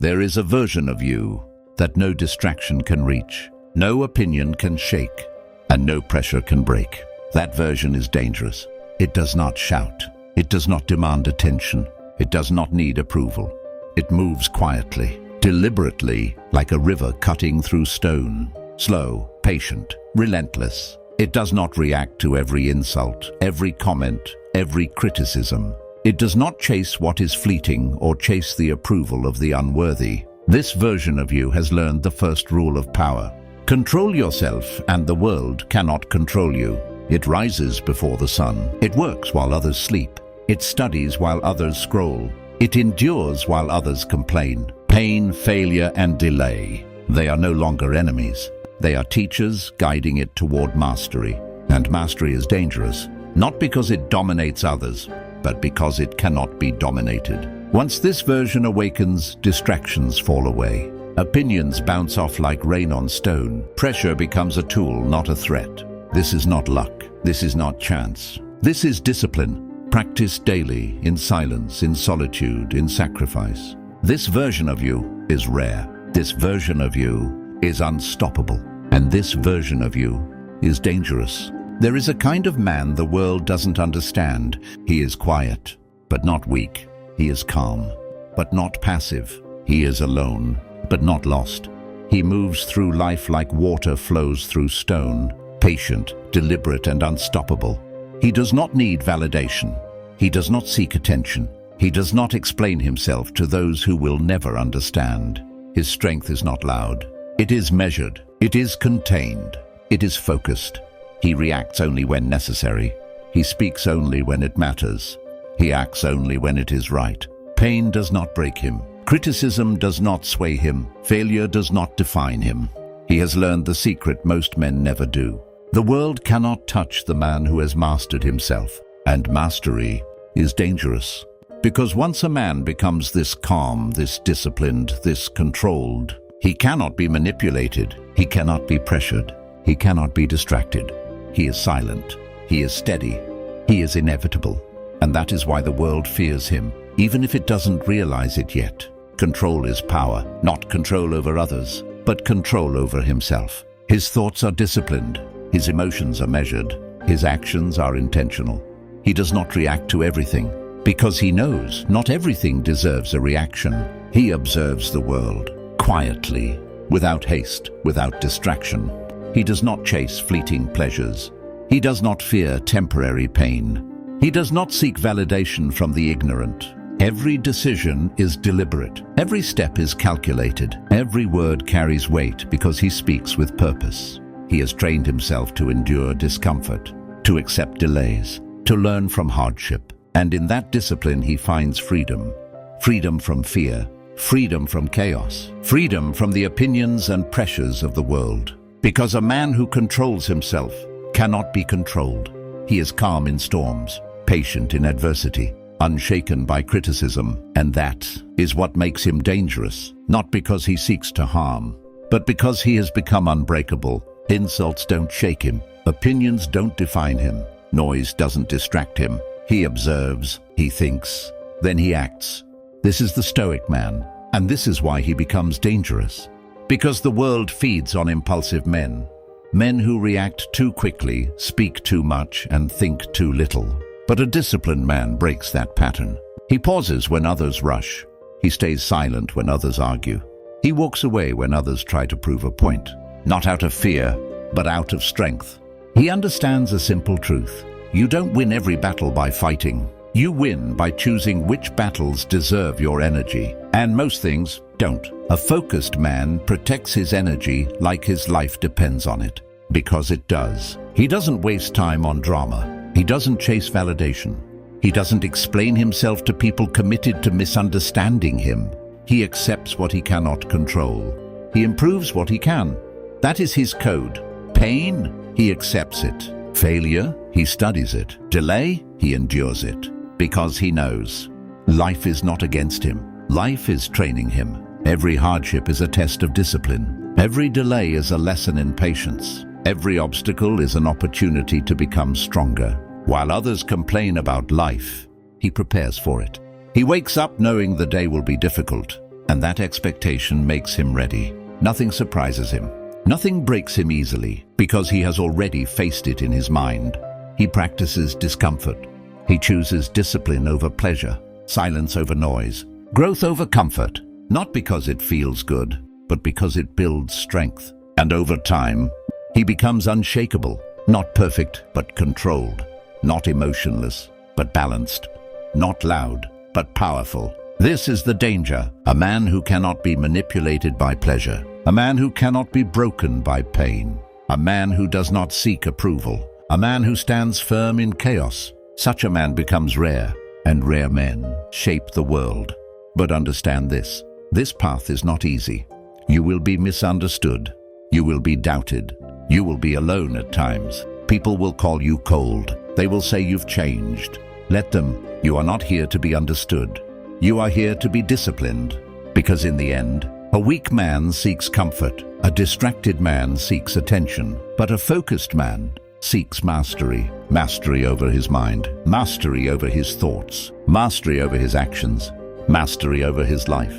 There is a version of you that no distraction can reach, no opinion can shake, and no pressure can break. That version is dangerous. It does not shout. It does not demand attention. It does not need approval. It moves quietly, deliberately, like a river cutting through stone. Slow, patient, relentless. It does not react to every insult, every comment, every criticism. It does not chase what is fleeting or chase the approval of the unworthy. This version of you has learned the first rule of power. Control yourself, and the world cannot control you. It rises before the sun. It works while others sleep. It studies while others scroll. It endures while others complain. Pain, failure, and delay. They are no longer enemies. They are teachers guiding it toward mastery. And mastery is dangerous, not because it dominates others, but because it cannot be dominated. Once this version awakens, distractions fall away. Opinions bounce off like rain on stone. Pressure becomes a tool, not a threat. This is not luck. This is not chance. This is discipline, practiced daily, in silence, in solitude, in sacrifice. This version of you is rare. This version of you is unstoppable. And this version of you is dangerous. There is a kind of man the world doesn't understand. He is quiet, but not weak. He is calm, but not passive. He is alone, but not lost. He moves through life like water flows through stone, patient, deliberate, and unstoppable. He does not need validation. He does not seek attention. He does not explain himself to those who will never understand. His strength is not loud. It is measured. It is contained. It is focused. He reacts only when necessary. He speaks only when it matters. He acts only when it is right. Pain does not break him. Criticism does not sway him. Failure does not define him. He has learned the secret most men never do. The world cannot touch the man who has mastered himself. And mastery is dangerous. Because once a man becomes this calm, this disciplined, this controlled, he cannot be manipulated. He cannot be pressured. He cannot be distracted. He is silent. He is steady. He is inevitable. And that is why the world fears him, even if it doesn't realize it yet. Control is power, not control over others, but control over himself. His thoughts are disciplined. His emotions are measured. His actions are intentional. He does not react to everything, because he knows not everything deserves a reaction. He observes the world, quietly, without haste, without distraction. He does not chase fleeting pleasures. He does not fear temporary pain. He does not seek validation from the ignorant. Every decision is deliberate. Every step is calculated. Every word carries weight because he speaks with purpose. He has trained himself to endure discomfort, to accept delays, to learn from hardship. And in that discipline he finds freedom. Freedom from fear. Freedom from chaos. Freedom from the opinions and pressures of the world. Because a man who controls himself cannot be controlled. He is calm in storms, patient in adversity, unshaken by criticism, and that is what makes him dangerous, not because he seeks to harm, but because he has become unbreakable. Insults don't shake him, opinions don't define him, noise doesn't distract him. He observes, he thinks, then he acts. This is the Stoic man, and this is why he becomes dangerous. Because the world feeds on impulsive men. Men who react too quickly, speak too much, and think too little. But a disciplined man breaks that pattern. He pauses when others rush. He stays silent when others argue. He walks away when others try to prove a point. Not out of fear, but out of strength. He understands a simple truth. You don't win every battle by fighting. You win by choosing which battles deserve your energy. And most things don't. A focused man protects his energy like his life depends on it. Because it does. He doesn't waste time on drama. He doesn't chase validation. He doesn't explain himself to people committed to misunderstanding him. He accepts what he cannot control. He improves what he can. That is his code. Pain, he accepts it. Failure, he studies it. Delay, he endures it. Because he knows. Life is not against him. Life is training him. Every hardship is a test of discipline. Every delay is a lesson in patience. Every obstacle is an opportunity to become stronger. While others complain about life, he prepares for it. He wakes up knowing the day will be difficult. and that expectation makes him ready. Nothing surprises him. Nothing breaks him easily, because he has already faced it in his mind. He practices discomfort. He chooses discipline over pleasure, silence over noise, growth over comfort, not because it feels good, but because it builds strength. And over time, he becomes unshakable, not perfect, but controlled, not emotionless, but balanced, not loud, but powerful. This is the danger: a man who cannot be manipulated by pleasure, a man who cannot be broken by pain, a man who does not seek approval, a man who stands firm in chaos. Such a man becomes rare, and rare men shape the world. But understand this path is not easy. You will be misunderstood. You will be doubted. You will be alone at times. People will call you cold. They will say you've changed. Let them. You are not here to be understood. You are here to be disciplined. Because in the end, a weak man seeks comfort. A distracted man seeks attention. But a focused man seeks mastery. Mastery over his mind. Mastery over his thoughts. Mastery over his actions. Mastery over his life.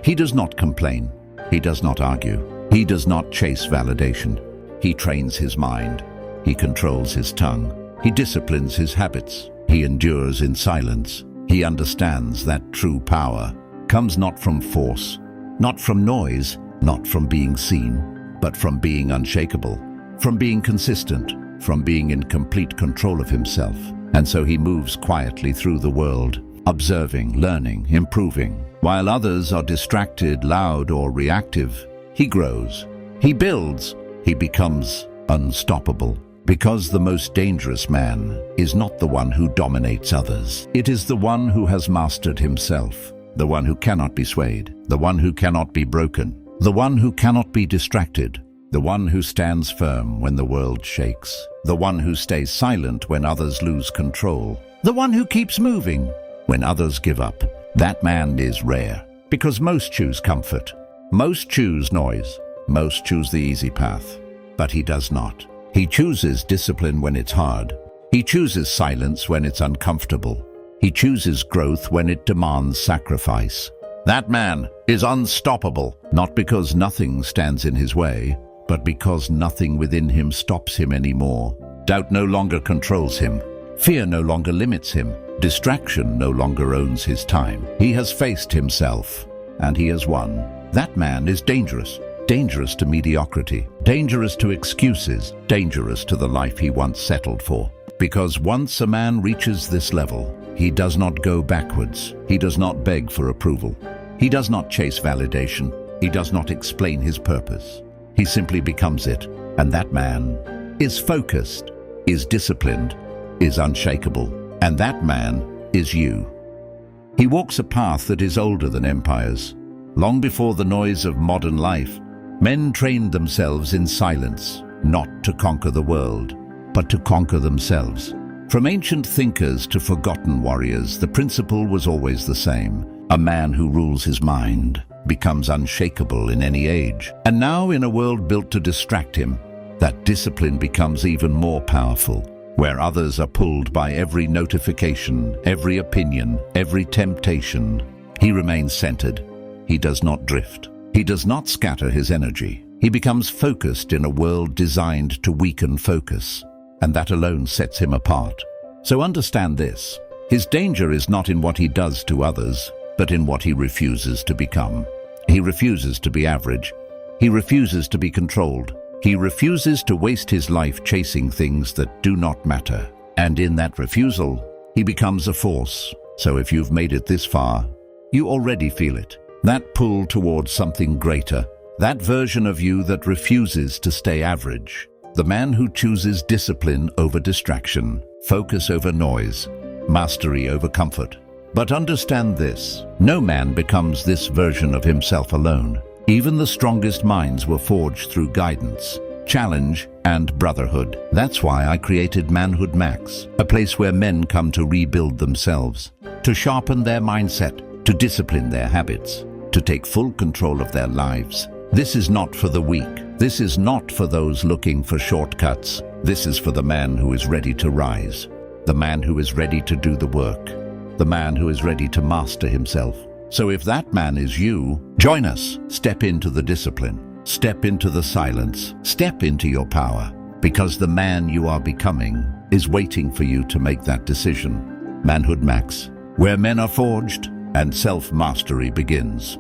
He does not complain. He does not argue. He does not chase validation. He trains his mind. He controls his tongue. He disciplines his habits. He endures in silence. He understands that true power comes not from force, not from noise, not from being seen, but from being unshakable, from being consistent, from being in complete control of himself. And so he moves quietly through the world, observing, learning, improving. While others are distracted, loud, or reactive, he grows, he builds, he becomes unstoppable. Because the most dangerous man is not the one who dominates others. It is the one who has mastered himself, the one who cannot be swayed, the one who cannot be broken, the one who cannot be distracted, the one who stands firm when the world shakes, the one who stays silent when others lose control, the one who keeps moving when others give up. That man is rare, because most choose comfort, most choose noise, most choose the easy path. But he does not. He chooses discipline when it's hard. He chooses silence when it's uncomfortable. He chooses growth when it demands sacrifice. That man is unstoppable, not because nothing stands in his way, but because nothing within him stops him anymore. Doubt no longer controls him. Fear no longer limits him. Distraction no longer owns his time. He has faced himself, and he has won. That man is dangerous. Dangerous to mediocrity, dangerous to excuses, dangerous to the life he once settled for. Because once a man reaches this level, he does not go backwards. He does not beg for approval. He does not chase validation. He does not explain his purpose. He simply becomes it. And that man is focused, is disciplined, is unshakable. And that man is you. He walks a path that is older than empires. Long before the noise of modern life, men trained themselves in silence, not to conquer the world, but to conquer themselves. From ancient thinkers to forgotten warriors, the principle was always the same. A man who rules his mind becomes unshakable in any age. And now, in a world built to distract him, that discipline becomes even more powerful. Where others are pulled by every notification, every opinion, every temptation, he remains centered. He does not drift. He does not scatter his energy. He becomes focused in a world designed to weaken focus, and that alone sets him apart. So understand this. His danger is not in what he does to others, but in what he refuses to become. He refuses to be average. He refuses to be controlled. He refuses to waste his life chasing things that do not matter. And in that refusal, he becomes a force. So if you've made it this far, you already feel it. That pull towards something greater, that version of you that refuses to stay average. The man who chooses discipline over distraction, focus over noise, mastery over comfort. But understand this, no man becomes this version of himself alone. Even the strongest minds were forged through guidance, challenge, and brotherhood. That's why I created Manhood Max, a place where men come to rebuild themselves, to sharpen their mindset, to discipline their habits, to take full control of their lives. This is not for the weak. This is not for those looking for shortcuts. This is for the man who is ready to rise, the man who is ready to do the work, the man who is ready to master himself, So if that man is you, join us. Step into the discipline. Step into the silence. Step into your power. Because the man you are becoming is waiting for you to make that decision. Manhood Max, where men are forged and self-mastery begins.